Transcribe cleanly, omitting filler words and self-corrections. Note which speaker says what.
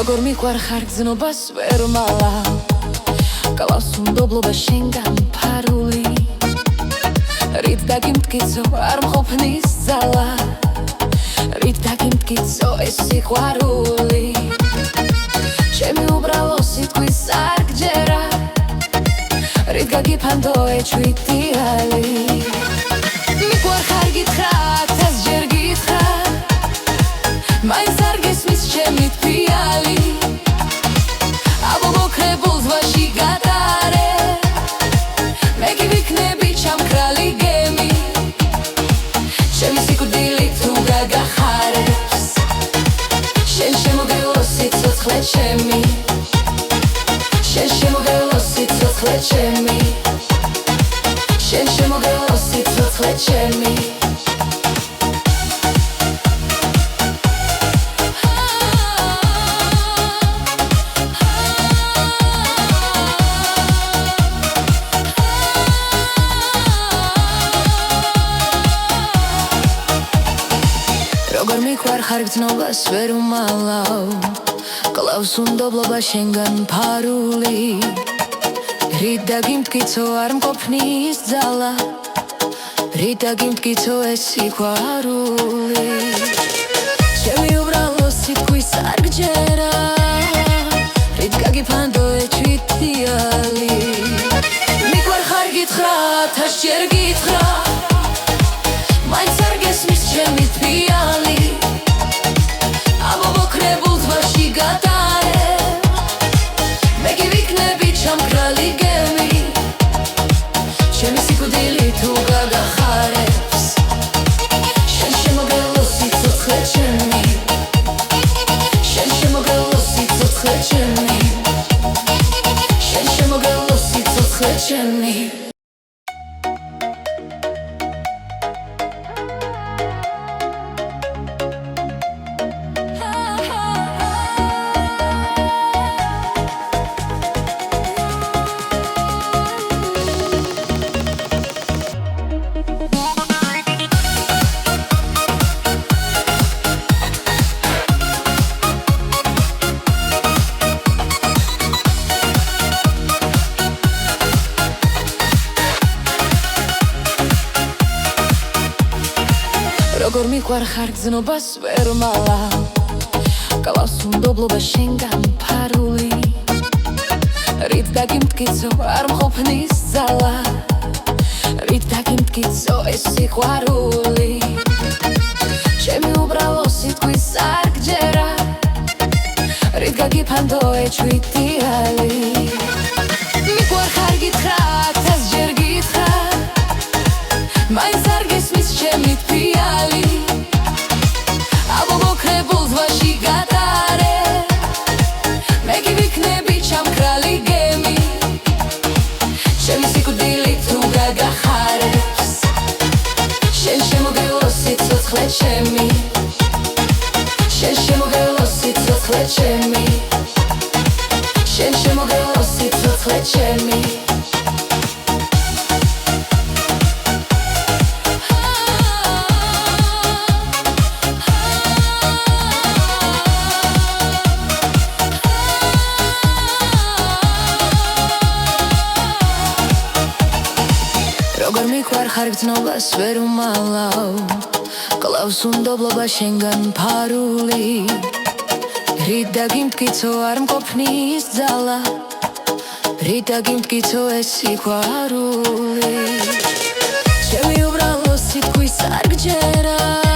Speaker 1: როგორ მიყვარხარ გზნობას ვერ მალავ გავს უნდობლობა შენგან ფარული რით დაგიმტკიცო არ მყოფნის ძალა რით დაგიმტკიცო ეს სიყვარული ჩემი უბრალო სიტყვის სარგჯერა რით გაგიფანდო ეჩვიტიალი მიყვარხარ გითხრა თასჯერ გითხრა მაინც არ გესმის ჩემი თვიალი აბობოქრებულ ზღვაში გატარე მე კი ვიქნები ჩამქრალი გემი ჩემი სიკვდილი თუ გაგახარებს შენ შემოგევლო სიცოცხლე ჩემი შენ შემოგევლო სიცოცხლე ჩემი შენ შემოგევლო სიცოცხლე ჩემი როგორ მიყვარხარ გზნობას ვერ უმალავ კლავს უნდობლობა შენგან ფარული რით დაგიმტკიცო არ მყოფნის ძალა რით დაგიმტკიცო ეს სიყვარული ჩემი უბრალო სიტყვის სარგჯერა რით გაგიფანდო ეჩვიტიალი მიყვარხარ გითხრა თასჯერ გითხრა მაინც არ გესმის ჩემი თვიალი აბობოქრებულ ზღვაში გატარე მე კი ვიქნები ჩამქრალი გემი ჩემი სიკვდილი თუ გაგახარებს შენ შემოგევლო სიცოცხლე ჩემი შენ შემოგევლო სიცოცხლე ჩემი შენ შემოგევლო სიცოცხლე ჩემი როგორ მიყვარხარ გზნობას ვერ მალავ გავს უნდობლობა შენგან ფარული რით დაგიმტკიცო არ მყოფნის ძალა რით დაგიმტკიცო ეს სიყვარული ჩემი უბრალო სიტყვის სარგჯერა რით გაგიფანდო ეჩვიტიალი მიყვარხარ გითხრა თასჯერ გითხრა მაინც არ გესმის ჩემი თვიალი აბობოქრებულ ზღვაში გატარე მე კი ვიქნები ჩამქრალი გემი ჩემი სიკვდილი თუ გაგახარებს შენ შემოგევლო სიცოცხლე ჩემი შენ შემოგევლო სიცოცხლე ჩემი შენ შემოგევლო სიცოცხლე ჩემი როგორ მიყვარხარ გზნობას ვერ უმალავ კლავს უნდობლობა შენგან ფარული რით დაგიმტკიცო არ მყოფნის ძალა რით დაგიმტკიცო ეს სიყვარული ჩემი უბრალო სიტყვის სარგჯერა